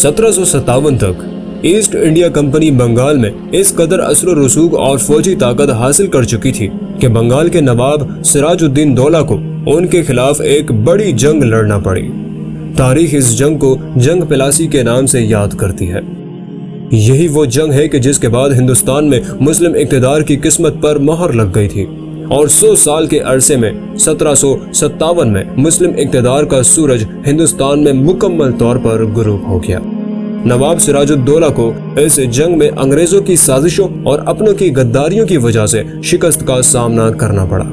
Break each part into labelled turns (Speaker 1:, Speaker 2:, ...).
Speaker 1: 1757 तक east India company Bengal में इस कदर असर व रसूख और फौजी ताकत हासिल कर चुकी थी कि बंगाल के नवाब सिराजुद्दीन दौला को उनके खिलाफ एक बड़ी जंग लड़ना पड़ी। तारीख इस जंग को जंग प्लासी के नाम से याद करती है। यही वो जंग है कि जिसके बाद हिंदुस्तान में मुस्लिम इक़्तिदार की किस्मत पर मोहर लग गई थी और 100 साल के अरसे में 1757 में मुस्लिम इक़्तिदार का सूरज हिंदुस्तान में मुकम्मल तौर पर गुरूब हो गया। नवाब सिराजुद्दौला को इस जंग में अंग्रेजों की साजिशों और अपनों की गद्दारियों की वजह से शिकस्त का सामना करना पड़ा।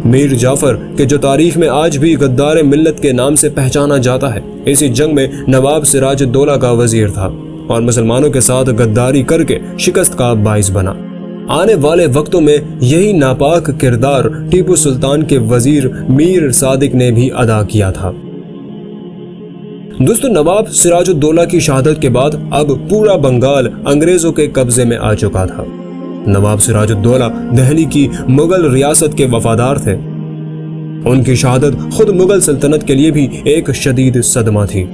Speaker 1: मीर जाफर के जो तारीख में आज भी गद्दार मिल्लत के नाम से पहचाना जाता है, इसी जंग में नवाब सिराजुद्दौला का वजीर था और मुसलमानों के साथ गद्दारी करके शिकस्त का बाइस बना। आने वाले वक्तों में यही नापाक किरदार टीपू सुल्तान के वजीर मीर सादिक ने भी अदा किया था। दोस्तों, नवाब सिराजुद्दौला की शहादत के बाद अब पूरा बंगाल अंग्रेजों के कब्जे में आ चुका था। नवाब सिराजुद्दौला दिल्ली की मुगल रियासत के वफादार थे। उनकी शहादत खुद मुगल सल्तनत के लिए भी एक शदीद सदमा थी।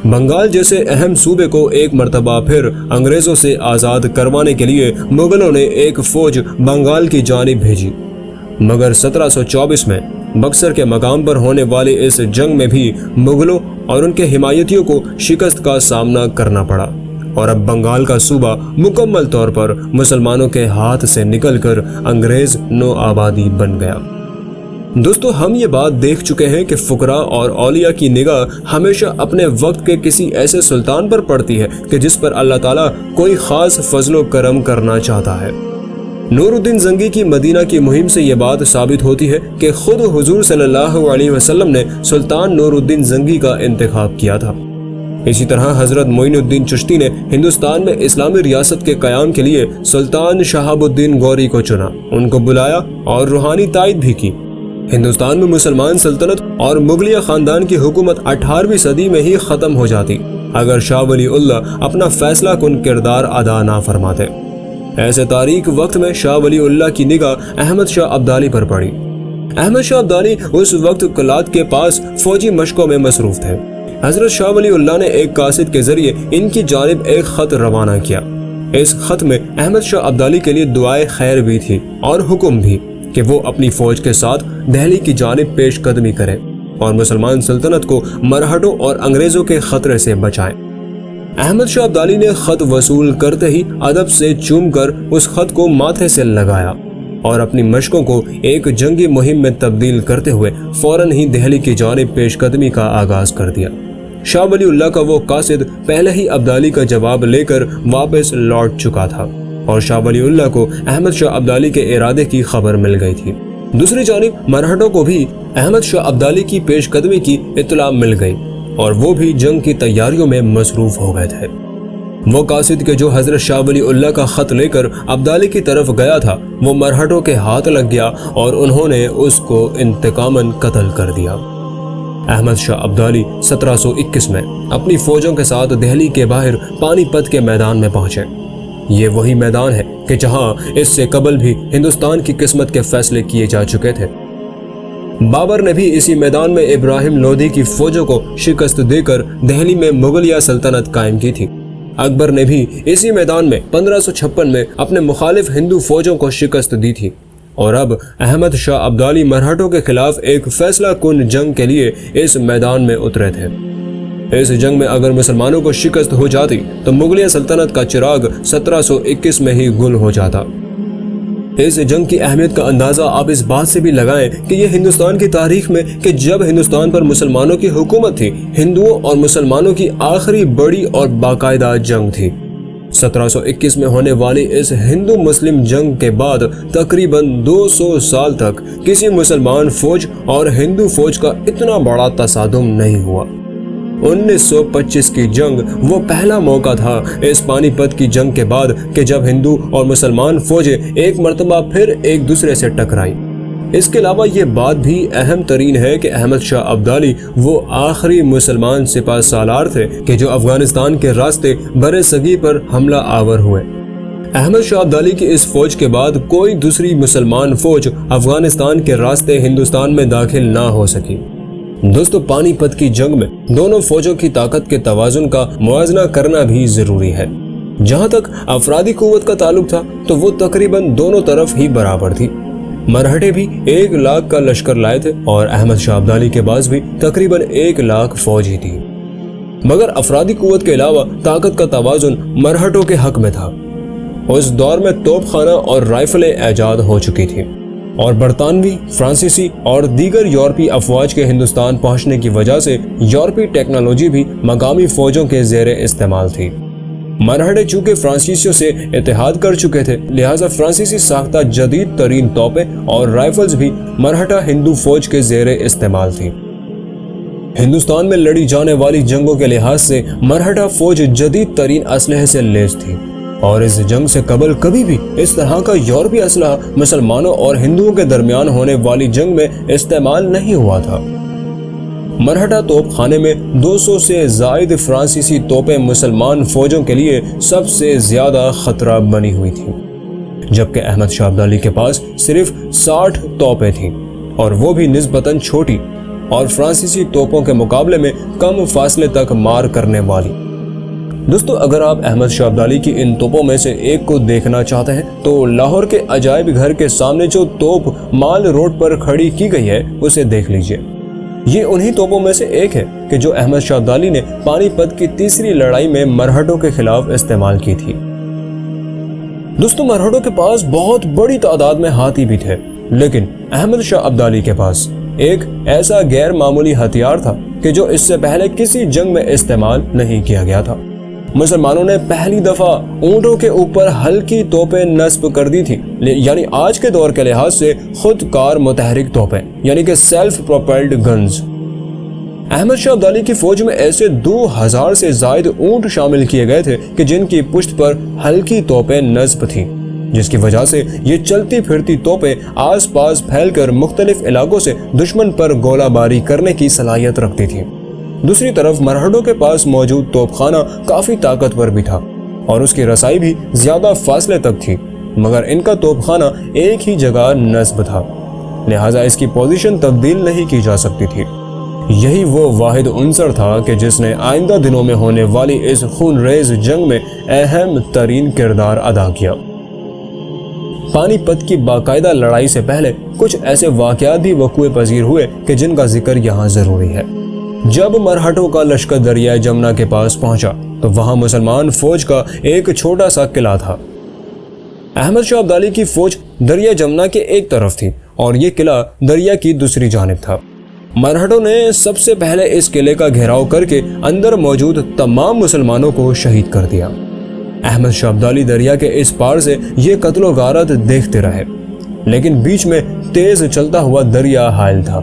Speaker 1: बंगाल जैसे अहम सूबे को एक मर्तबा फिर अंग्रेजों से आज़ाद करवाने के लिए मुगलों ने एक फौज बंगाल की जानिब भेजी, मगर 1724 में बक्सर के मकाम पर होने वाली इस जंग में भी मुगलों और उनके हिमायतियों को शिकस्त का सामना करना पड़ा और अब बंगाल का सूबा मुकम्मल तौर पर मुसलमानों के हाथ से निकलकर अंग्रेज नो आबादी बन गया। दोस्तों, हम ये बात देख चुके हैं कि फुकरा और औलिया की निगाह हमेशा अपने वक्त के किसी ऐसे सुल्तान पर पड़ती है कि जिस पर अल्लाह ताला कोई खास फजलो करम करना चाहता है। नूरुद्दीन जंगी की मदीना की मुहिम से ये बात साबित होती है कि खुद हुजूर सल्लल्लाहु अलैहि वसल्लम ने सुल्तान नूरुद्दीन जंगी का इंतखाब किया था। इसी तरह हजरत मोइनुद्दीन चिश्ती ने हिंदुस्तान में इस्लामी रियासत के कयाम के लिए सुल्तान शहाबुद्दीन गौरी को चुना, उनको बुलाया और रूहानी तायद भी की। हिंदुस्तान में मुसलमान सल्तनत और मुगलिया खानदान की हुकूमत 18वीं सदी में ही खत्म हो जाती अगर शाह वली उल्लाह अपना फैसला कुन किरदार अदा ना फरमाते। ऐसे तारीख वक्त में शाह वली उल्लाह की निगाह अहमद शाह अब्दाली पर पड़ी। अहमद शाह अब्दाली उस वक्त कलात के पास फौजी मशकों में मसरूफ थे। हजरत शाह वली उल्लाह ने एक कासिद के जरिए इनकी जानिब एक खत रवाना किया। इस खत में अहमद शाह अब्दाली के लिए दुआए खैर भी थी और हुक्म भी कि वो अपनी फौज के साथ दिल्ली की जानिब पेश कदमी करें और मुसलमान सल्तनत को मरहटों और अंग्रेजों के खतरे से बचाएं। अहमद शाह अब्दाली ने खत वसूल करते ही अदब से चूम कर उस खत को माथे से लगाया और अपनी मशकों को एक जंगी मुहिम में तब्दील करते हुए फौरन ही दिल्ली की जानिब पेशकदमी का आगाज कर दिया। शाह वली उल्लाह का वो कासिद पहले ही अब्दाली का जवाब लेकर वापस लौट चुका था और शाह वली उल्लाह को अहमद शाह अब्दाली के इरादे की खबर मिल गई थी। दूसरी जानिब मरहटों को भी अहमद शाह अब्दाली की पेशकदमी की इत्तला मिल गई और वो भी जंग की तैयारियों में मसरूफ हो गए थे। वो कासिद के जो हजरत शाह वली उल्लाह का खत लेकर अब्दाली की तरफ गया था, वो मरहटों के हाथ लग गया और उन्होंने उसको इंतकामन कत्ल कर दिया। अहमद शाह अब्दाली 1721 में अपनी फौजों के साथ दिल्ली के बाहर पानीपत के मैदान में पहुंचे। ये वही मैदान है कि जहां इससे कबल भी हिंदुस्तान की किस्मत के फैसले किए जा चुके थे। बाबर ने भी इसी मैदान में इब्राहिम लोधी की फौजों को शिकस्त देकर दिल्ली में मुगलिया सल्तनत कायम की थी। अकबर ने भी इसी मैदान में 1556 में अपने मुखालिफ हिंदू फौजों को शिकस्त दी थी और अब अहमद शाह अब्दाली मरहटों के खिलाफ एक फैसला कुन जंग के लिए इस मैदान में उतरे थे। इस जंग में अगर मुसलमानों को शिकस्त हो जाती तो मुगलिया सल्तनत का चिराग 1721 में ही गुल हो जाता। इस जंग की अहमियत का अंदाजा आप इस बात से भी लगाएं कि यह हिंदुस्तान की तारीख में कि जब हिंदुस्तान पर मुसलमानों की हुकूमत थी, हिंदुओं और मुसलमानों की आखिरी बड़ी और बाकायदा जंग थी। 1721 में होने वाली इस हिंदू मुस्लिम जंग के बाद तकरीबन 200 साल तक किसी मुसलमान फौज और हिंदू फौज का इतना बड़ा तसादुम नहीं हुआ। 1925 की जंग वो पहला मौका था इस पानीपत की जंग के बाद कि जब हिंदू और मुसलमान फौजें एक मर्तबा फिर एक दूसरे से टकराई। इसके अलावा ये बात भी अहम तरीन है कि अहमद शाह अब्दाली वो आखिरी मुसलमान सिपा सालार थे कि जो अफगानिस्तान के रास्ते बरे सगी पर हमला आवर हुए। अहमद शाह अब्दाली की इस फौज के बाद कोई दूसरी मुसलमान फौज अफगानिस्तान के रास्ते हिंदुस्तान में दाखिल ना हो सकी। दोस्तों, पानी पत की जंग में दोनों फौजों की ताकत के तवाजुन का मुआवजा करना भी जरूरी है। जहां तक अफरादी कुव्वत का ताल्लुक था तो वो तकरीबन दोनों तरफ ही बराबर थी। मरहटे भी 1 लाख का लश्कर लाए थे और अहमद शाह अब्दाली के पास भी तकरीबन 1 लाख फौज ही थी। मगर अफरादी कुव्वत के अलावा ताकत का तवाजुन मरहटों के हक में था। उस दौर में तोपखाना और राइफलें ऐजाद हो चुकी थी और बरतानवी, फ्रांसीसी और दीगर यूरोपीय अफवाज के हिंदुस्तान पहुंचने की वजह से यूरोपीय टेक्नोलॉजी भी मकामी फौजों के ज़ेरे इस्तेमाल थी। मरहटे चूंकि फ्रांसीसियों से इत्तेहाद कर चुके थे, लिहाजा फ्रांसीसी साख्ता जदीद तरीन तोपें और राइफल्स भी मरहटा हिंदू फौज के ज़ेरे इस्तेमाल थी। हिंदुस्तान में लड़ी जाने वाली जंगों के लिहाज से मरहटा फौज जदीद तरीन असलहे से लैस थी और इस जंग से कबल कभी भी इस तरह का यूरोपीय असलहा मुसलमानों और हिंदुओं के दरमियान होने वाली जंग में इस्तेमाल नहीं हुआ था। मरहटा तोप खाने में 200 से जायद फ्रांसीसी तोपें मुसलमान फौजों के लिए सबसे ज्यादा खतरा बनी हुई थी, जबकि अहमद शाह अब्दाली के पास सिर्फ 60 तोपें थीं और वो भी निस्बतन छोटी और फ्रांसीसी तोपों के मुकाबले में कम फासले तक मार करने वाली। दोस्तों, अगर आप अहमद शाह अब्दाली की इन तोपों में से एक को देखना चाहते हैं तो लाहौर के अजायब घर के सामने जो तोप माल रोड पर खड़ी की गई है उसे देख लीजिए। ये उन्हीं तोपों में से एक है कि जो अहमद शाह अब्दाली ने पानीपत की तीसरी लड़ाई में मरहटों के खिलाफ इस्तेमाल की थी। दोस्तों, मरहटों के पास बहुत बड़ी तादाद में हाथी भी थे, लेकिन अहमद शाह अब्दाली के पास एक ऐसा गैर मामूली हथियार था कि जो इससे पहले किसी जंग में इस्तेमाल नहीं किया गया था। मुसलमानों ने पहली दफा ऊंटों के ऊपर हल्की तोपें नस्ब कर दी थी, यानी आज के दौर के लिहाज से खुद कार मुतहरिक तोपें, यानी कि self propelled guns. Ahmad Shah Abdali की फौज में ऐसे 2000 से जायद ऊंट शामिल किए गए थे कि जिनकी पुश्त पर हल्की तोपें नस्ब थी, जिसकी वजह से ये चलती फिरती तोपें आस पास फैलकर मुख्तलिफ इलाकों से दुश्मन पर गोलाबारी करने की सलाहियत रखती थी। दूसरी तरफ मरहटों के पास मौजूद तोपखाना काफी ताकतवर भी था और उसकी रसाई भी ज्यादा फासले तक थी, मगर इनका तोपखाना एक ही जगह नस्ब था, लिहाजा इसकी पोजीशन तब्दील नहीं की जा सकती थी। यही वो वाहिद उनसर था कि जिसने आइंदा दिनों में होने वाली इस खूनरेज जंग में अहम तरीन किरदार अदा किया। पानीपत की बाकायदा लड़ाई से पहले कुछ ऐसे वाकयात भी वक़ूए पजीर हुए कि जिनका जिक्र यहाँ जरूरी है। जब मरहटों का लश्कर दरिया जमुना के पास पहुंचा तो वहां मुसलमान फौज का एक छोटा सा किला था। अहमद शाह अब्दाली की फौज दरिया जमुना के एक तरफ थी और ये किला दरिया की दूसरी जानिब था। मरहटों ने सबसे पहले इस किले का घेराव करके अंदर मौजूद तमाम मुसलमानों को शहीद कर दिया। अहमद शाह अब्दाली दरिया के इस पार से ये कत्लो गारत देखते रहे, लेकिन बीच में तेज चलता हुआ दरिया हायल था,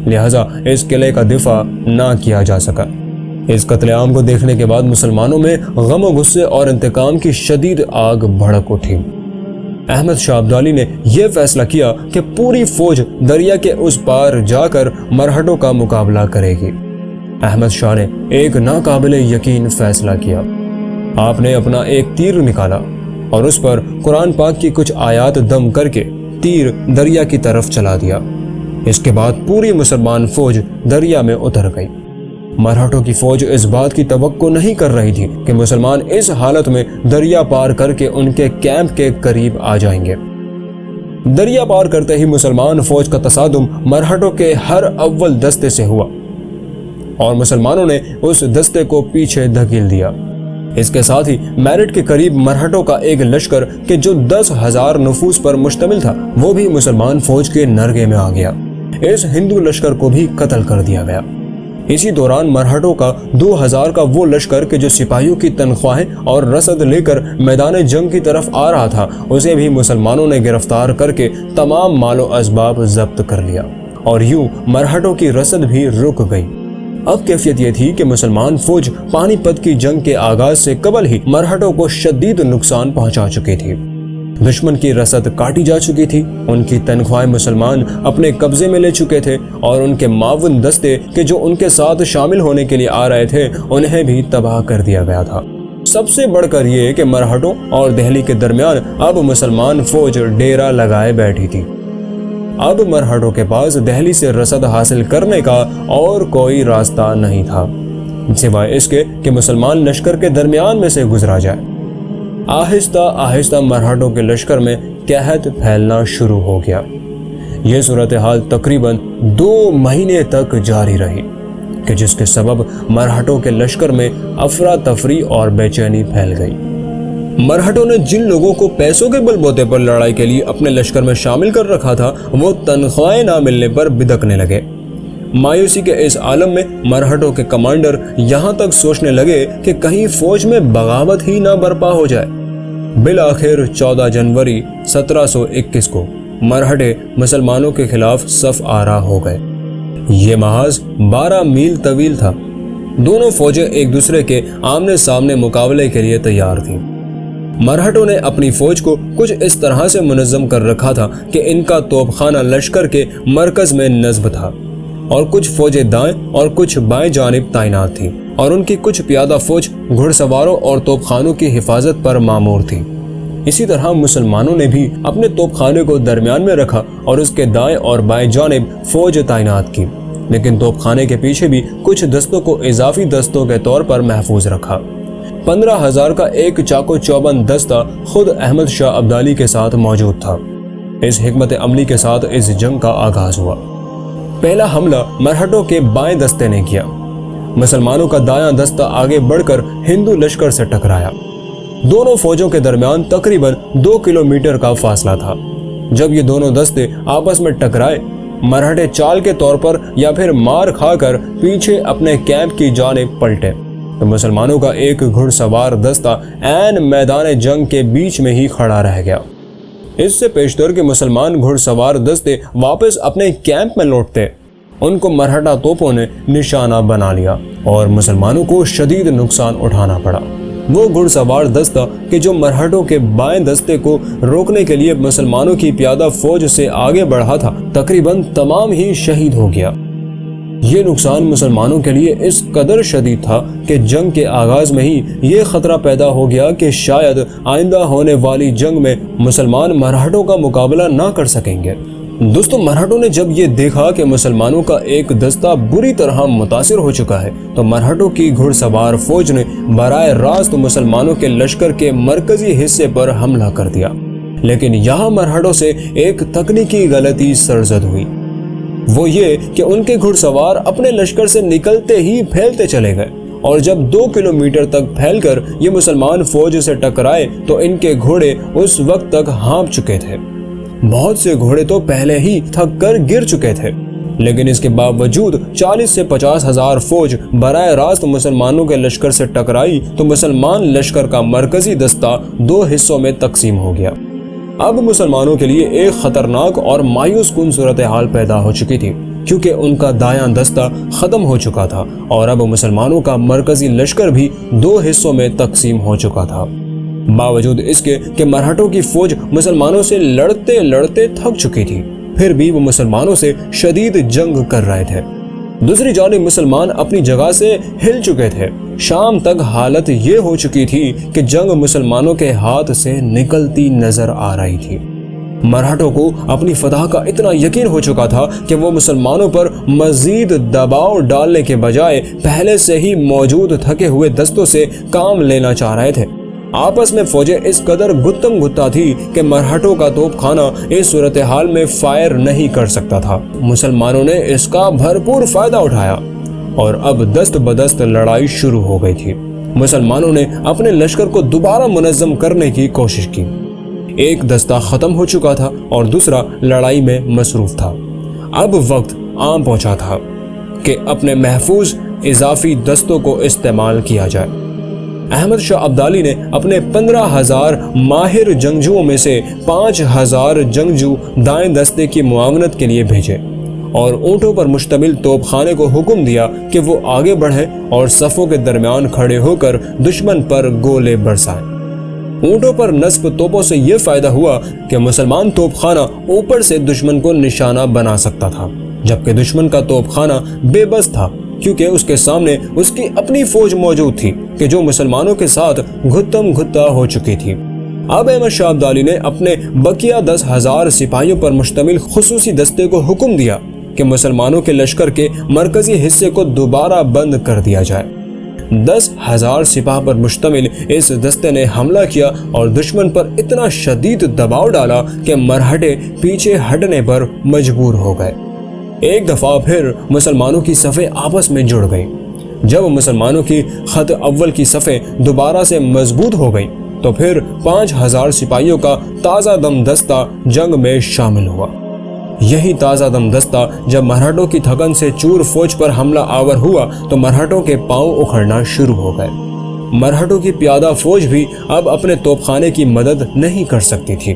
Speaker 1: लिहाजा इस किले का दिफा ना किया जा सका। इस कत्लेआम को देखने के बाद मुसलमानों में गम और गुस्से और इंतकाम की शदीद आग भड़क उठी। अहमद शाह अब्दाली ने यह फैसला किया कि पूरी फौज दरिया के उस पार जाकर मरहटों का मुकाबला करेगी। अहमद शाह ने एक नाकाबिले यकीन फैसला किया। आपने अपना एक तीर निकाला और उस पर कुरान पाक की कुछ आयात दम करके तीर दरिया की तरफ चला दिया। इसके बाद पूरी मुसलमान फौज दरिया में उतर गई। मरहटों की फौज इस बात की तवक्को नहीं कर रही थी कि मुसलमान इस हालत में दरिया पार करके उनके कैंप के करीब आ जाएंगे। दरिया पार करते ही मुसलमान फौज का तसादुम मरहटों के हर अव्वल दस्ते से हुआ और मुसलमानों ने उस दस्ते को पीछे धकेल दिया। इसके साथ ही मेरठ के करीब मरहटों का एक लश्कर के जो 10,000 नफूस पर मुश्तमिल था वो भी मुसलमान फौज के नरगे में आ गया। इस हिंदू लश्कर को भी कत्ल कर दिया गया। इसी दौरान मरहटों का 2000 का वो लश्कर के जो सिपाहियों की तनख्वाहें और रसद लेकर मैदान जंग की तरफ आ रहा था उसे भी मुसलमानों ने गिरफ्तार करके तमाम मालो असबाब जब्त कर लिया और यूं मरहटों की रसद भी रुक गई। अब कैफियत ये थी कि मुसलमान फौज पानीपत की जंग के आगाज से कबल ही मरहटों को शदीद नुकसान पहुंचा चुकी थी। दुश्मन की रसद काटी जा चुकी थी, उनकी तनख्वाहें मुसलमान अपने कब्जे में ले चुके थे और उनके मावन दस्ते के जो उनके साथ शामिल होने के लिए आ रहे थे उन्हें भी तबाह कर दिया गया था। सबसे बढ़कर ये कि मरहटों और दिल्ली के दरमियान अब मुसलमान फौज डेरा लगाए बैठी थी। اب مرہٹوں کے پاس دہلی سے رسد حاصل کرنے کا اور کوئی راستہ نہیں تھا سوائے اس کے کہ مسلمان لشکر کے درمیان میں سے گزرا جائے۔ آہستہ آہستہ مرہٹوں کے لشکر میں قحط پھیلنا شروع ہو گیا۔ یہ صورتحال تقریباً 2 مہینے تک جاری رہی کہ جس کے سبب مرہٹوں کے لشکر میں افراتفری اور بے چینی پھیل گئی۔ مرہٹوں نے جن لوگوں کو پیسوں کے بل بوتے پر لڑائی کے لیے اپنے لشکر میں شامل کر رکھا تھا وہ تنخواہیں نہ ملنے پر بدکنے لگے۔ مایوسی کے اس عالم میں مرہٹوں کے کمانڈر یہاں تک سوچنے لگے کہ کہیں فوج میں بغاوت ہی نہ برپا ہو جائے۔ بالآخر 14 جنوری 1721 کو مرہٹے مسلمانوں کے خلاف صف آرا ہو گئے۔ یہ محاذ 12 میل طویل تھا۔ دونوں فوجیں ایک دوسرے کے آمنے سامنے مقابلے کے لیے تیار تھیں۔ مرہٹوں نے اپنی فوج کو کچھ اس طرح سے منظم کر رکھا تھا کہ ان کا توپ خانہ لشکر کے مرکز میں نصب تھا اور کچھ فوجیں دائیں اور کچھ بائیں جانب تعینات تھیں اور ان کی کچھ پیادہ فوج گھڑ سواروں اور توپ خانوں کی حفاظت پر مامور تھی۔ اسی طرح مسلمانوں نے بھی اپنے توپ خانے کو درمیان میں رکھا اور اس کے دائیں اور بائیں جانب فوج تعینات کی، لیکن توپ خانے کے پیچھے بھی کچھ دستوں کو اضافی دستوں کے طور پر محفوظ رکھا۔ 15,000 کا ایک چاقو چوبند دستہ خود احمد شاہ ابدالی کے ساتھ موجود تھا۔ اس حکمت عملی کے ساتھ اس جنگ کا آغاز ہوا۔ پہلا حملہ مرہٹوں کے بائیں دستے نے کیا۔ مسلمانوں کا دایاں دستہ آگے بڑھ کر ہندو لشکر سے ٹکرایا۔ دونوں فوجوں کے درمیان تقریباً 2 کلومیٹر کا فاصلہ تھا۔ جب یہ دونوں دستے آپس میں ٹکرائے، مرہٹے چال کے طور پر یا پھر مار کھا کر پیچھے اپنے کیمپ کی جانب پلٹے تو مسلمانوں کا ایک گھڑ سوار دستہ عین میدان جنگ کے بیچ میں ہی کھڑا رہ گیا۔ اس سے پیشتر کہ مسلمان گھڑ سوار دستے واپس اپنے کیمپ میں لوٹتے، ان کو مرہٹا توپوں نے نشانہ بنا لیا اور مسلمانوں کو شدید نقصان اٹھانا پڑا۔ وہ گھڑ سوار دستہ کہ جو مرہٹوں کے بائیں دستے کو روکنے کے لیے مسلمانوں کی پیادہ فوج سے آگے بڑھا تھا، تقریباً تمام ہی شہید ہو گیا۔ یہ نقصان مسلمانوں کے لیے اس قدر شدید تھا کہ جنگ کے آغاز میں ہی یہ خطرہ پیدا ہو گیا کہ شاید آئندہ ہونے والی جنگ میں مسلمان مرہٹوں کا مقابلہ نہ کر سکیں گے۔ دوستو، مرہٹوں نے جب یہ دیکھا کہ مسلمانوں کا ایک دستہ بری طرح متاثر ہو چکا ہے تو مرہٹوں کی گھڑ سوار فوج نے براہ راست مسلمانوں کے لشکر کے مرکزی حصے پر حملہ کر دیا، لیکن یہاں مرہٹوں سے ایک تکنیکی غلطی سرزد ہوئی۔ وہ یہ کہ ان کے گھڑ سوار اپنے لشکر سے نکلتے ہی پھیلتے چلے گئے اور جب 2 کلومیٹر تک پھیل کر یہ مسلمان فوج سے ٹکرائے تو ان کے گھوڑے اس وقت تک ہانپ چکے تھے۔ بہت سے گھوڑے تو پہلے ہی تھک کر گر چکے تھے، لیکن اس کے باوجود 40 سے 50 ہزار فوج براہ راست مسلمانوں کے لشکر سے ٹکرائی تو مسلمان لشکر کا مرکزی دستہ 2 حصوں میں تقسیم ہو گیا۔ اب مسلمانوں کے لیے ایک خطرناک اور مایوس کن صورتحال پیدا ہو چکی تھی، کیونکہ ان کا دایاں دستہ ختم ہو چکا تھا اور اب مسلمانوں کا مرکزی لشکر بھی 2 حصوں میں تقسیم ہو چکا تھا۔ باوجود اس کے کہ مرہٹوں کی فوج مسلمانوں سے لڑتے لڑتے تھک چکی تھی، پھر بھی وہ مسلمانوں سے شدید جنگ کر رہے تھے۔ دوسری جانب مسلمان اپنی جگہ سے ہل چکے تھے۔ شام تک حالت یہ ہو چکی تھی کہ جنگ مسلمانوں کے ہاتھ سے نکلتی نظر آ رہی تھی۔ مرہٹوں کو اپنی فتح کا اتنا یقین ہو چکا تھا کہ وہ مسلمانوں پر مزید دباؤ ڈالنے کے بجائے پہلے سے ہی موجود تھکے ہوئے دستوں سے کام لینا چاہ رہے تھے۔ آپس میں فوجیں اس قدر گتم گتا تھی کہ مرہٹوں کا توپ خانہ اس صورتحال میں فائر نہیں کر سکتا تھا۔ مسلمانوں نے اس کا بھرپور فائدہ اٹھایا اور اب دست بدست لڑائی شروع ہو گئی تھی۔ مسلمانوں نے اپنے لشکر کو دوبارہ منظم کرنے کی کوشش کی۔ ایک دستہ ختم ہو چکا تھا اور دوسرا لڑائی میں مصروف تھا۔ اب وقت عام پہنچا تھا کہ اپنے محفوظ اضافی دستوں کو استعمال کیا جائے۔ احمد شاہ ابدالی نے اپنے 15,000 ماہر جنگجوؤں میں سے 5,000 جنگجو دائیں دستے کی معاونت کے لیے بھیجے اور اونٹوں پر مشتمل توپ خانے کو حکم دیا کہ وہ آگے بڑھیں اور صفوں کے درمیان کھڑے ہو کر دشمن پر گولے برسائیں۔ اونٹوں پر نصب توپوں سے یہ فائدہ ہوا کہ مسلمان توپ خانہ اوپر سے دشمن کو نشانہ بنا سکتا تھا، جبکہ دشمن کا توپ خانہ بے بس تھا، کیونکہ اس کے سامنے اس کی اپنی فوج موجود تھی کہ جو مسلمانوں کے ساتھ گھتم گھتا ہو چکی تھی۔ اب احمد شاہ ابدالی نے اپنے بقیہ 10,000 سپاہیوں پر مشتمل خصوصی دستے کو حکم دیا کہ مسلمانوں کے لشکر کے مرکزی حصے کو دوبارہ بند کر دیا جائے۔ 10,000 سپاہ پر مشتمل اس دستے نے حملہ کیا اور دشمن پر اتنا شدید دباؤ ڈالا کہ مرہٹے پیچھے ہٹنے پر مجبور ہو گئے۔ ایک دفعہ پھر مسلمانوں کی صفیں آپس میں جڑ گئیں۔ جب مسلمانوں کی خط اول کی صفیں دوبارہ سے مضبوط ہو گئیں تو پھر 5,000 سپاہیوں کا تازہ دم دستہ جنگ میں شامل ہوا۔ یہی تازہ دم دستہ جب مرہٹوں کی تھکن سے چور فوج پر حملہ آور ہوا تو مرہٹوں کے پاؤں اکھڑنا شروع ہو گئے۔ مرہٹوں کی پیادہ فوج بھی اب اپنے توپ خانے کی مدد نہیں کر سکتی تھی۔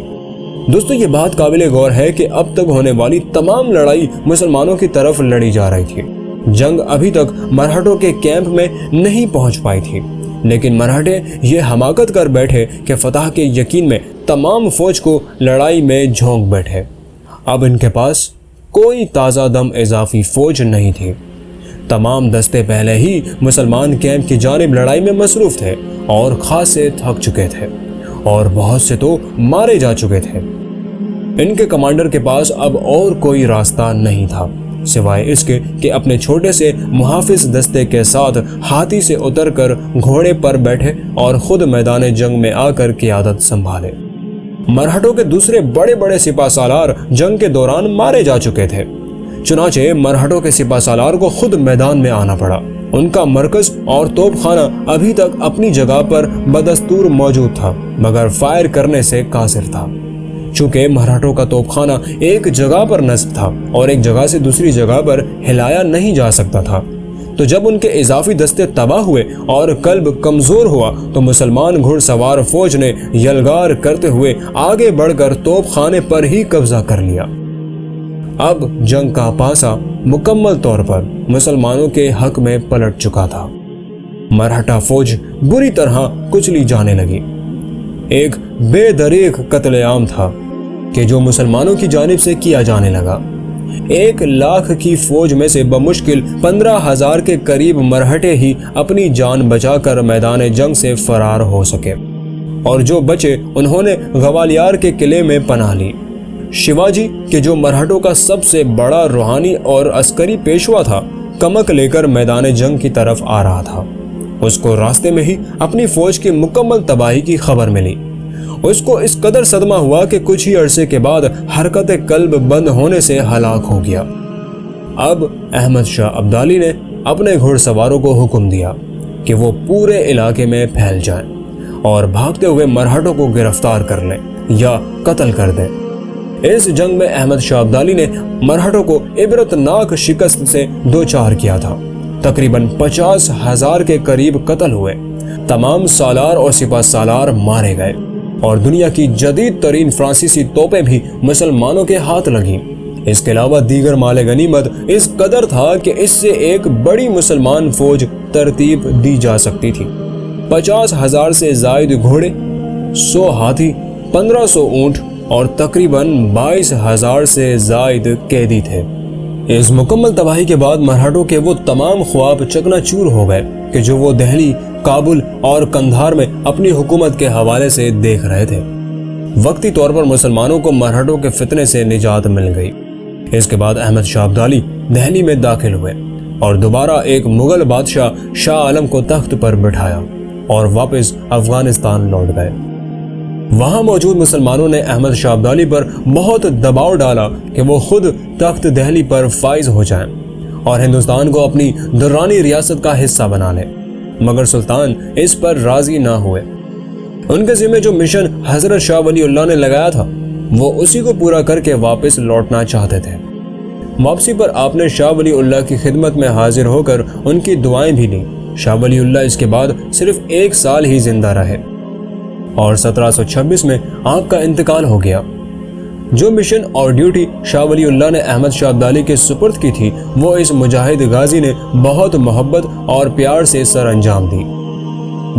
Speaker 1: دوستو، یہ بات قابل غور ہے کہ اب تک ہونے والی تمام لڑائی مسلمانوں کی طرف لڑی جا رہی تھی۔ جنگ ابھی تک مرہٹوں کے کیمپ میں نہیں پہنچ پائی تھی، لیکن مرہٹے یہ حماقت کر بیٹھے کہ فتح کے یقین میں تمام فوج کو لڑائی میں جھونک بیٹھے۔ اب ان کے پاس کوئی تازہ دم اضافی فوج نہیں تھی۔ تمام دستے پہلے ہی مسلمان کیمپ کی جانب لڑائی میں مصروف تھے اور خاصے تھک چکے تھے اور بہت سے تو مارے جا چکے تھے۔ ان کے کمانڈر کے پاس اب اور کوئی راستہ نہیں تھا سوائے اس کے کہ اپنے چھوٹے سے محافظ دستے کے ساتھ ہاتھی سے اتر کر گھوڑے پر بیٹھے اور خود میدان جنگ میں آ کر قیادت سنبھالے۔ مرہٹوں کے دوسرے بڑے بڑے سپہ سالار جنگ کے دوران مارے جا چکے تھے، چنانچہ مرہٹوں کے سپہ سالار کو خود میدان میں آنا پڑا۔ ان کا مرکز اور توپ خانہ ابھی تک اپنی جگہ پر بدستور موجود تھا مگر فائر کرنے سے قاصر تھا۔ چونکہ مرہٹوں کا توپ خانہ ایک جگہ پر نصب تھا اور ایک جگہ سے دوسری جگہ پر ہلایا نہیں جا سکتا تھا، تو جب ان کے اضافی دستے تباہ ہوئے اور قلب کمزور ہوا تو مسلمان گھڑ سوار فوج نے یلغار کرتے ہوئے آگے بڑھ کر توپ خانے پر ہی قبضہ کر لیا۔ اب جنگ کا پانسا مکمل طور پر مسلمانوں کے حق میں پلٹ چکا تھا۔ مرہٹا فوج بری طرح کچلی جانے لگی۔ ایک بے دریغ قتل عام تھا کہ جو مسلمانوں کی جانب سے کیا جانے لگا۔ 1,00,000 کی فوج میں سے بمشکل 15,000 کے قریب مرہٹے ہی اپنی جان بچا کر میدان جنگ سے فرار ہو سکے، اور جو بچے انہوں نے گوالیار کے قلعے میں پناہ لی۔ شیواجی کہ جو مرہٹوں کا سب سے بڑا روحانی اور عسکری پیشوا تھا، کمک لے کر میدان جنگ کی طرف آ رہا تھا۔ اس کو راستے میں ہی اپنی فوج کی مکمل تباہی کی خبر ملی۔ اس کو اس قدر صدمہ ہوا کہ کچھ ہی عرصے کے بعد حرکت قلب بند ہونے سے ہلاک ہو گیا۔ اب احمد شاہ ابدالی نے اپنے گھڑ سواروں کو حکم دیا کہ وہ پورے علاقے میں پھیل جائیں اور بھاگتے ہوئے مرہٹوں کو گرفتار کر لیں یا قتل کر دیں۔ اس جنگ میں احمد شاہ ابدالی نے مرہٹوں کو عبرتناک شکست سے دوچار کیا تھا۔ تقریباً 50,000 کے قریب قتل ہوئے، تمام سالار اور سپہ سالار مارے گئے اور دنیا کی جدید ترین فرانسیسی توپیں بھی مسلمانوں کے ہاتھ لگیں۔ اس کے علاوہ دیگر مال غنیمت اس قدر تھا کہ اس سے ایک بڑی مسلمان فوج ترتیب دی جا سکتی تھی۔ 50,000 سے زائد گھوڑے، 100 ہاتھی، 1500 اونٹ اور تقریباً 22,000 سے زائد قیدی تھے۔ اس مکمل تباہی کے بعد مرہٹوں کے وہ تمام خواب چکنا چور ہو گئے کہ جو وہ دہلی، کابل اور قندھار میں اپنی حکومت کے حوالے سے دیکھ رہے تھے۔ وقتی طور پر مسلمانوں کو مرہٹوں کے فتنے سے نجات مل گئی۔ اس کے بعد احمد شاہ ابدالی دہلی میں داخل ہوئے اور دوبارہ ایک مغل بادشاہ شاہ عالم کو تخت پر بٹھایا اور واپس افغانستان لوٹ گئے۔ وہاں موجود مسلمانوں نے احمد شاہ ابدالی پر بہت دباؤ ڈالا کہ وہ خود تخت دہلی پر فائز ہو جائیں اور ہندوستان کو اپنی درانی ریاست کا حصہ بنا لیں، مگر سلطان اس پر راضی نہ ہوئے۔ ان کے ذمہ جو مشن حضرت شاہ ولی اللہ نے لگایا تھا وہ اسی کو پورا کر کے واپس لوٹنا چاہتے تھے۔ واپسی پر آپ نے شاہ ولی اللہ کی خدمت میں حاضر ہو کر ان کی دعائیں بھی لیں۔ شاہ ولی اللہ اس کے بعد صرف 1 سال ہی زندہ رہے اور 1726 میں آپ کا انتقال ہو گیا۔ جو مشن اور ڈیوٹی شاہ ولی اللہ نے احمد شاہ ابدالی کے سپرد کی تھی وہ اس مجاہد غازی نے بہت محبت اور پیار سے سر انجام دی۔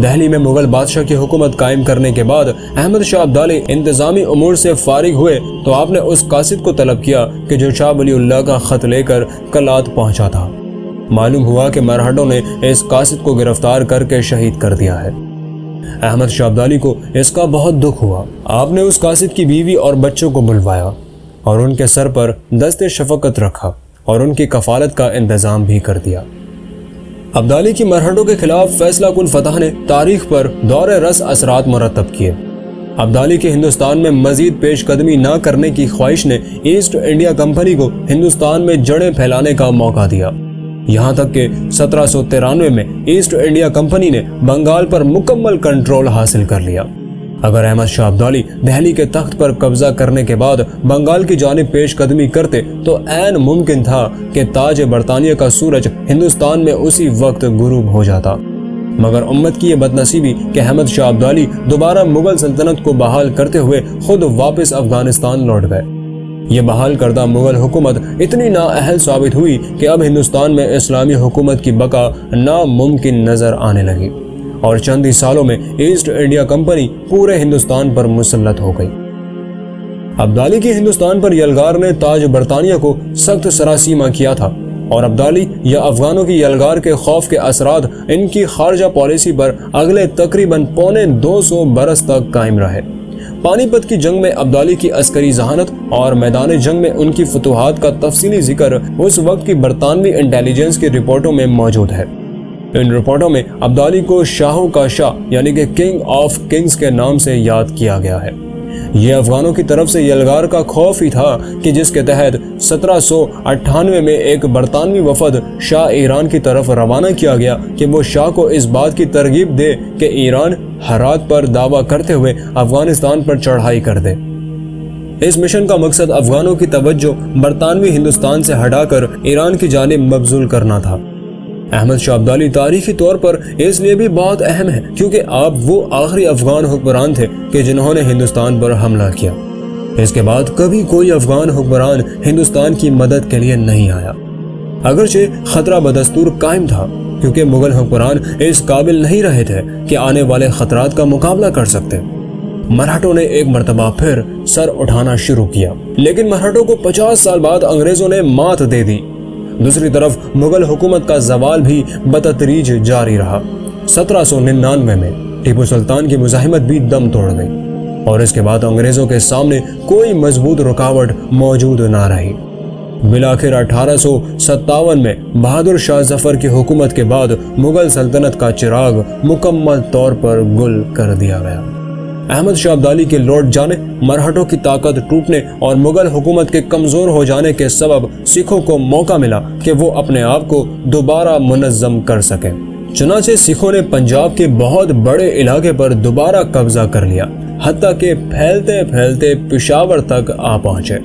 Speaker 1: دہلی میں مغل بادشاہ کی حکومت قائم کرنے کے بعد احمد شاہ ابدالی انتظامی امور سے فارغ ہوئے تو آپ نے اس قاصد کو طلب کیا کہ جو شاہ ولی اللہ کا خط لے کر کلات پہنچا تھا۔ معلوم ہوا کہ مرہٹوں نے اس قاصد کو گرفتار کر کے شہید کر دیا ہے۔ احمد شاہ ابدالی کو اس کا بہت دکھ ہوا۔ آپ نے اس قاصد کی بیوی اور بچوں کو بلوایا اور ان کے سر پر دست شفقت رکھا اور ان کی کفالت کا انتظام بھی کر دیا۔ ابدالی کی مرہٹوں کے خلاف فیصلہ کن فتح نے تاریخ پر دور رس اثرات مرتب کیے۔ ابدالی کے ہندوستان میں مزید پیش قدمی نہ کرنے کی خواہش نے ایسٹ انڈیا کمپنی کو ہندوستان میں جڑیں پھیلانے کا موقع دیا، یہاں تک کہ 1793 میں ایسٹ انڈیا کمپنی نے بنگال پر مکمل کنٹرول حاصل کر لیا۔ اگر احمد شاہ ابدالی دہلی کے تخت پر قبضہ کرنے کے بعد بنگال کی جانب پیش قدمی کرتے تو عین ممکن تھا کہ تاج برطانیہ کا سورج ہندوستان میں اسی وقت غروب ہو جاتا، مگر امت کی یہ بدنصیبی کہ احمد شاہ ابدالی دوبارہ مغل سلطنت کو بحال کرتے ہوئے خود واپس افغانستان لوٹ گئے۔ یہ بحال کردہ مغل حکومت اتنی نااہل ثابت ہوئی کہ اب ہندوستان میں اسلامی حکومت کی بقا ناممکن نظر آنے لگی اور چند ہی سالوں میں ایسٹ انڈیا کمپنی پورے ہندوستان پر مسلط ہو گئی۔ ابدالی کی ہندوستان پر یلغار نے تاج برطانیہ کو سخت سراسیمہ کیا تھا اور ابدالی یا افغانوں کی یلغار کے خوف کے اثرات ان کی خارجہ پالیسی پر اگلے تقریباً 250 برس تک قائم رہے۔ پانی پت کی جنگ میں ابدالی کی عسکری ذہانت اور میدان جنگ میں ان کی فتوحات کا تفصیلی ذکر اس وقت کی برطانوی انٹیلیجنس کی رپورٹوں میں موجود ہے۔ ان رپورٹوں میں ابدالی کو شاہوں کا شاہ یعنی کہ کنگ آف کنگز کے نام سے یاد کیا گیا ہے۔ یہ افغانوں کی طرف سے یلغار کا خوف ہی تھا کہ جس کے تحت 1798 میں ایک برطانوی وفد شاہ ایران کی طرف روانہ کیا گیا کہ وہ شاہ کو اس بات کی ترغیب دے کہ ایران ہرات پر دعویٰ کرتے ہوئے افغانستان پر چڑھائی کر دے۔ اس مشن کا مقصد افغانوں کی توجہ برطانوی ہندوستان سے ہٹا کر ایران کی جانب مبذول کرنا تھا۔ احمد شاہ ابدالی تاریخی طور پر اس لیے بھی بہت اہم ہے کیونکہ آپ وہ آخری افغان حکمران تھے کہ جنہوں نے ہندوستان پر حملہ کیا۔ اس کے بعد کبھی کوئی افغان حکمران ہندوستان کی مدد کے لیے نہیں آیا، اگرچہ خطرہ بدستور قائم تھا کیونکہ مغل حکمران اس قابل نہیں رہے تھے کہ آنے والے خطرات کا مقابلہ کر سکتے۔ مراٹھوں نے ایک مرتبہ پھر سر اٹھانا شروع کیا، لیکن مراٹھوں کو 50 سال بعد انگریزوں نے مات دے دی۔ دوسری طرف مغل حکومت کا زوال بھی بتدریج جاری رہا۔ 1799 میں ٹیپو سلطان کی مزاحمت بھی دم توڑ گئی اور اس کے بعد انگریزوں کے سامنے کوئی مضبوط رکاوٹ موجود نہ رہی۔ بالآخر 1857 میں بہادر شاہ ظفر کی حکومت کے بعد مغل سلطنت کا چراغ مکمل طور پر گل کر دیا گیا۔ احمد شاہ ابدالی کے لوٹ جانے، مرہٹوں کی طاقت ٹوٹنے اور مغل حکومت کے کمزور ہو جانے کے سبب سکھوں کو موقع ملا کہ وہ اپنے آپ کو دوبارہ منظم کر سکیں۔ چنانچہ سکھوں نے پنجاب کے بہت بڑے علاقے پر دوبارہ قبضہ کر لیا، حتیٰ کہ پھیلتے پھیلتے پشاور تک آ پہنچے۔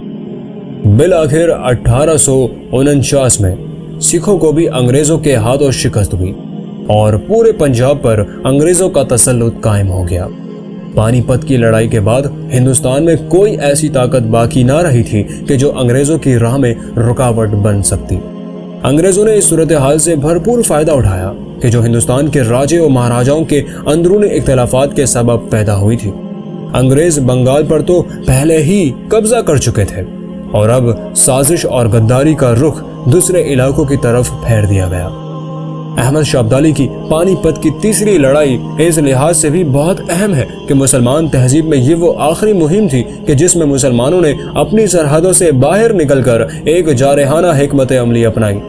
Speaker 1: بالآخر 1849 میں سکھوں کو بھی انگریزوں کے ہاتھوں شکست ہوئی اور پورے پنجاب پر انگریزوں کا تسلط قائم ہو گیا۔ پانی پت کی لڑائی کے بعد ہندوستان میں کوئی ایسی طاقت باقی نہ رہی تھی کہ جو انگریزوں کی راہ میں رکاوٹ بن سکتی۔ انگریزوں نے اس صورتحال سے بھرپور فائدہ اٹھایا کہ جو ہندوستان کے راجے و مہاراجاؤں کے اندرونی اختلافات کے سبب پیدا ہوئی تھی۔ انگریز بنگال پر تو پہلے ہی قبضہ کر چکے تھے اور اب سازش اور غداری کا رخ دوسرے علاقوں کی طرف پھیر دیا گیا۔ احمد شاہ ابدالی کی پانی پت کی تیسری لڑائی اس لحاظ سے بھی بہت اہم ہے کہ مسلمان تہذیب میں یہ وہ آخری مہم تھی کہ جس میں مسلمانوں نے اپنی سرحدوں سے باہر نکل کر ایک جارحانہ حکمت عملی اپنائی۔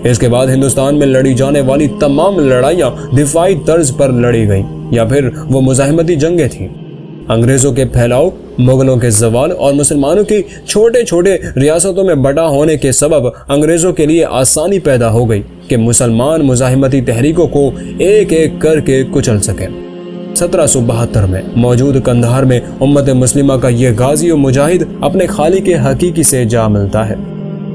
Speaker 1: اس کے بعد ہندوستان میں لڑی جانے والی تمام لڑائیاں دفاعی طرز پر لڑی گئیں یا پھر وہ مزاحمتی جنگیں تھیں۔ انگریزوں کے پھیلاؤ، مغلوں کے زوال اور مسلمانوں کی چھوٹے چھوٹے ریاستوں میں بٹا ہونے کے سبب انگریزوں کے لیے آسانی پیدا ہو گئی کہ مسلمان مزاحمتی تحریکوں کو ایک ایک کر کے کچل سکیں۔ 1772 میں موجود قندھار میں امت مسلمہ کا یہ غازی و مجاہد اپنے خالق حقیقی سے جا ملتا ہے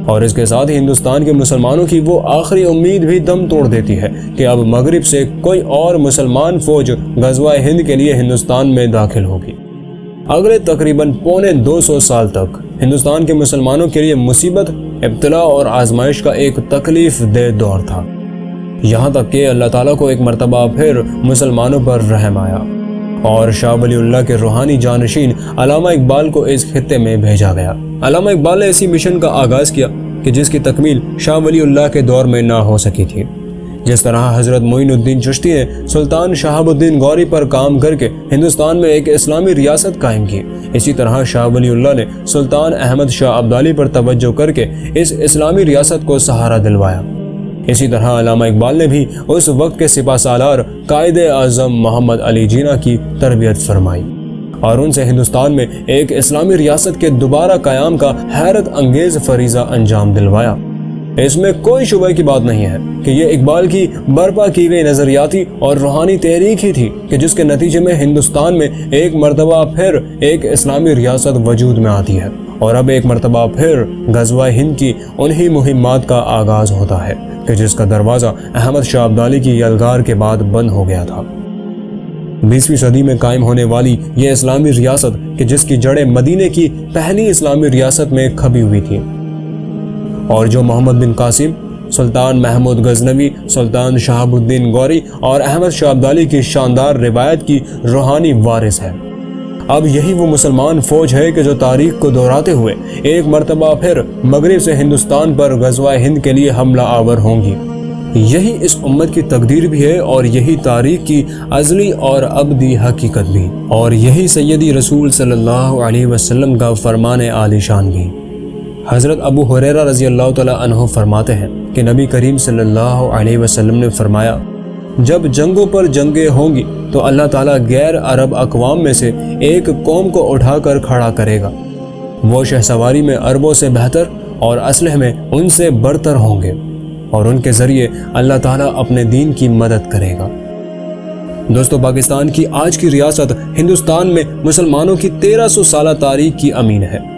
Speaker 1: اور اس کے ساتھ ہی ہندوستان کے مسلمانوں کی وہ آخری امید بھی دم توڑ دیتی ہے کہ اب مغرب سے کوئی اور مسلمان فوج غزوہ ہند کے لیے ہندوستان میں داخل ہوگی۔ اگلے تقریباً 250 سال تک ہندوستان کے مسلمانوں کے لیے مصیبت، ابتلا اور آزمائش کا ایک تکلیف دہ دور تھا، یہاں تک کہ اللہ تعالیٰ کو ایک مرتبہ پھر مسلمانوں پر رحم آیا اور شاہ ولی اللہ کے روحانی جانشین علامہ اقبال کو اس خطے میں بھیجا گیا۔ علامہ اقبال نے ایسی مشن کا آغاز کیا کہ جس کی تکمیل شاہ ولی اللہ کے دور میں نہ ہو سکی تھی۔ जिस तरह हजरत मोइनुद्दीन चिश्ती ने सुल्तान शहाबुद्दीन गौरी पर काम करके हिंदुस्तान में एक इस्लामी रियासत कायम की, इसी तरह शाह वलीउल्लाह ने सुल्तान अहमद शाह अब्दाली पर तवज्जो करके इस इस्लामी रियासत को सहारा दिलवाया। इसी तरह अल्लामा इकबाल ने भी उस वक्त के सिपाहसालार कायदे आज़म मोहम्मद अली जिन्ना की तरबियत फरमाई और उनसे हिंदुस्तान में एक इस्लामी रियासत के दोबारा क़याम का हैरत अंगेज फरीज़ा अंजाम दिलवाया। इसमें कोई शुबह की बात नहीं है कि ये इकबाल की बर्पा की गई नजरियाती और रूहानी तहरीक ही थी कि जिसके नतीजे में हिंदुस्तान में एक मरतबा फिर एक इस्लामी रियासत वजूद में आती है और अब एक मरतबा फिर गज़वा हिंद की उन्हीं मुहिम्मात का आगाज होता है कि जिसका दरवाज़ा अहमद शाह अब्दाली की यलगार के बाद बंद हो गया था। 20वीं सदी में कायम होने वाली ये इस्लामी रियासत कि जिसकी जड़ें मदीने की पहली इस्लामी रियासत में खबी हुई थी और जो मोहम्मद बिन कासिम, सुल्तान महमूद गजनवी, सुल्तान शहाबुद्दीन गौरी और अहमद शाह अब्दाली की शानदार रिवायत की रूहानी वारिस है। अब यही वो मुसलमान फौज है कि जो तारीख को दोहराते हुए एक मरतबा फिर मगरिब से हिंदुस्तान पर गज़वा हिंद के लिए हमला आवर होंगी। यही इस उम्मत की तकदीर भी है और यही तारीख की अज़ली और अबदी हकीकत भी, और यही सैयदी रसूल सल्लल्लाहु अलैहि वसल्लम का फरमान आलिशान भी। हज़रत अबू हुरैरा रज़ी अल्लाह तआला अन्हु फरमाते हैं कि नबी करीम सल्लल्लाहु अलैहि वसल्लम ने फरमाया, जब जंगों पर जंगें होंगी तो अल्लाह ताला गैर अरब अक़वाम में से एक कौम को उठाकर खड़ा करेगा। वो शहसवारी में अरबों से बेहतर और असलह में उनसे बरतर होंगे और उनके ज़रिए अल्लाह ताला अपने दीन की मदद करेगा। दोस्तों, पाकिस्तान की आज की रियासत हिंदुस्तान में मुसलमानों की 1300 साला तारीख की अमीन है।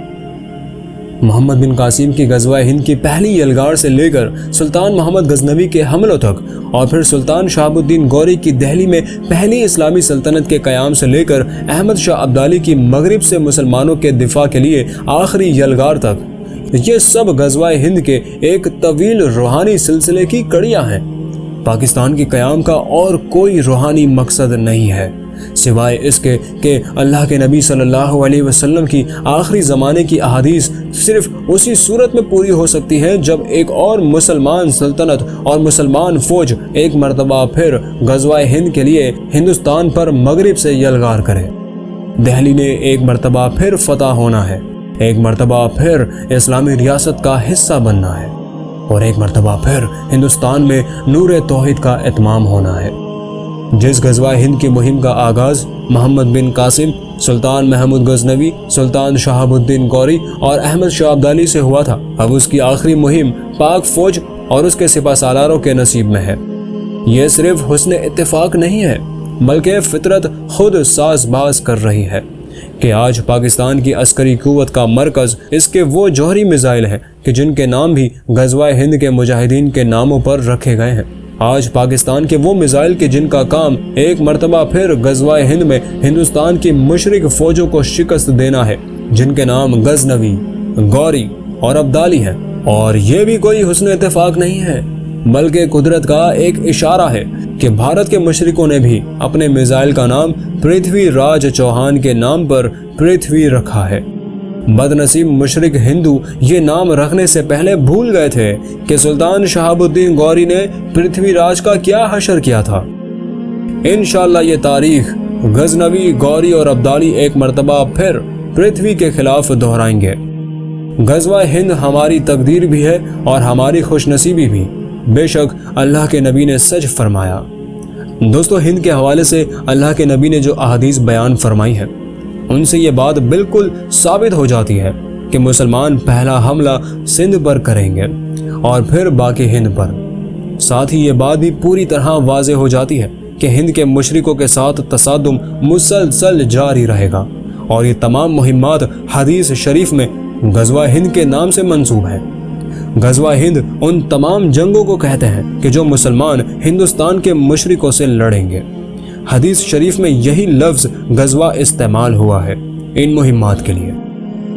Speaker 1: मोहम्मद बिन कासिम की गज़वा हिंद की पहली यलगार से लेकर सुल्तान मोहम्मद गजनवी के हमलों तक और फिर सुल्तान शहाबुद्दीन गौरी की दिल्ली में पहली इस्लामी सल्तनत के क़याम से लेकर अहमद शाह अब्दाली की मगरिब से मुसलमानों के दिफा के लिए आखिरी यलगार तक, ये सब गज़वा हिंद के एक तवील रूहानी सिलसिले की कड़ियाँ हैं। पाकिस्तान के क़याम का और कोई रूहानी मकसद नहीं है सिवाय इसके कि अल्लाह के नबी सल्लल्लाहु अलैहि वसल्लम की आखिरी ज़माने की अहादीस सिर्फ उसी सूरत में पूरी हो सकती है जब एक और मुसलमान सल्तनत और मुसलमान फ़ौज एक मरतबा फिर गज़वा हिंद के लिए हिंदुस्तान पर मगरिब से यलगार करे। दिल्ली ने एक मरतबा फिर फतह होना है, एक मरतबा फिर इस्लामी रियासत का हिस्सा बनना है और एक मरतबा फिर हिंदुस्तान में नूर तौहीद का इत्माम होना है। जिस गज़वा हिंद की मुहिम का आगाज़ मोहम्मद बिन कासिम, सुल्तान महमूद गजनवी, सुल्तान शहाबुद्दीन गौरी और अहमद शाह अब्दाली से हुआ था, अब उसकी आखिरी मुहिम पाक फ़ौज और उसके सिपाहसालारों के नसीब में है। ये सिर्फ हुस्न इत्तेफाक नहीं है बल्कि फितरत खुद साज़बाज़ कर रही है कि आज पाकिस्तान की अस्करी कुव्वत का मरकज़ इसके वो जौहरी मिसाइल हैं कि जिनके नाम भी गज़वा हिंद के मुजाहिदीन के नामों पर रखे गए हैं। आज पाकिस्तान के वो मिसाइल के जिनका काम एक मरतबा फिर गज़वा हिंद में हिंदुस्तान की मुशरिक फ़ौजों को शिकस्त देना है, जिनके नाम गजनवी, गौरी और अब्दाली हैं। और ये भी कोई हुस्न इत्तेफाक नहीं है बल्कि कुदरत का एक इशारा है कि भारत के मुशरिकों ने भी अपने मिसाइल का नाम पृथ्वी राज चौहान के नाम पर पृथ्वी रखा है। बदनसीब मुशरिक हिंदू ये नाम रखने से पहले भूल गए थे कि सुल्तान शहाबुद्दीन गौरी ने पृथ्वीराज का क्या हशर किया था। इंशाअल्लाह ये तारीख गजनवी, गौरी और अब्दाली एक मरतबा फिर पृथ्वी के खिलाफ दोहराएंगे। गज़वा हिंद हमारी तकदीर भी है और हमारी खुशनसीबी भी। बेशक अल्लाह के नबी ने सच फरमाया। दोस्तों, हिंद के हवाले से अल्लाह के नबी ने जो अहादीस बयान फरमाई है उनसे ये बात बिल्कुल साबित हो जाती है कि मुसलमान पहला हमला सिंध पर करेंगे और फिर बाकी हिंद पर। साथ ही ये बात भी पूरी तरह वाज़ेह हो जाती है कि हिंद के मुशरिकों के साथ तसादुम मुसलसल जारी रहेगा और ये तमाम मुहिम्मात हदीस शरीफ में गज़वा हिंद के नाम से मंसूब है। गज़वा हिंद उन तमाम जंगों को कहते हैं कि जो मुसलमान हिंदुस्तान के मुशरिकों से लड़ेंगे। हदीस शरीफ में यही लफ्ज़ गज़वा इस्तेमाल हुआ है इन मुहिम्मात के लिए।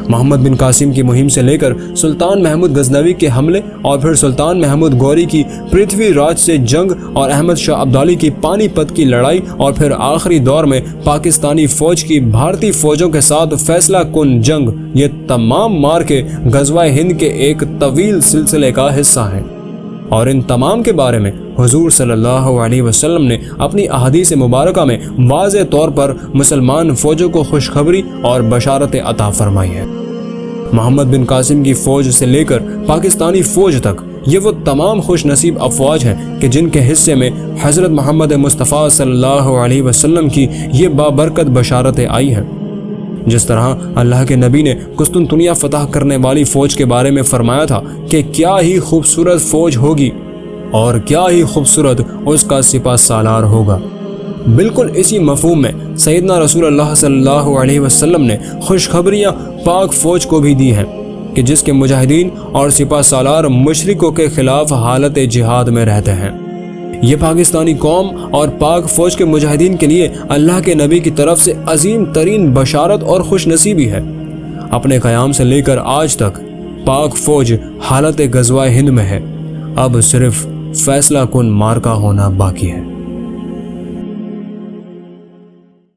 Speaker 1: मोहम्मद बिन कासिम की मुहिम से लेकर सुल्तान महमूद गजनवी के हमले और फिर सुल्तान महमूद गौरी की पृथ्वी राज से जंग और अहमद शाह अब्दाली की पानीपत की लड़ाई और फिर आखिरी दौर में पाकिस्तानी फ़ौज की भारतीय फ़ौजों के साथ फैसला कुन जंग, ये तमाम मार्के गज़वा हिंद के एक तवील सिलसिले का हिस्सा हैं और इन तमाम के बारे में حضور صلی اللہ علیہ وسلم نے اپنی احادیث مبارکہ میں واضح طور پر مسلمان فوجوں کو خوشخبری اور بشارتیں عطا فرمائی ہے۔ محمد بن قاسم کی فوج سے لے کر پاکستانی فوج تک یہ وہ تمام خوش نصیب افواج ہیں کہ جن کے حصے میں حضرت محمد مصطفیٰ صلی اللہ علیہ وسلم کی یہ بابرکت بشارتیں آئی ہیں۔ جس طرح اللہ کے نبی نے قسطنطنیہ فتح کرنے والی فوج کے بارے میں فرمایا تھا کہ کیا ہی خوبصورت فوج ہوگی اور کیا ہی خوبصورت اس کا سپہ سالار ہوگا، بالکل اسی مفہوم میں سیدنا رسول اللہ صلی اللہ علیہ وسلم نے خوشخبریاں پاک فوج کو بھی دی ہیں کہ جس کے مجاہدین اور سپہ سالار مشرکوں کے خلاف حالت جہاد میں رہتے ہیں۔ یہ پاکستانی قوم اور پاک فوج کے مجاہدین کے لیے اللہ کے نبی کی طرف سے عظیم ترین بشارت اور خوش نصیبی ہے۔ اپنے قیام سے لے کر آج تک پاک فوج حالت غزوہ ہند میں ہے، اب صرف فیصلہ کن مارکا ہونا باقی ہے۔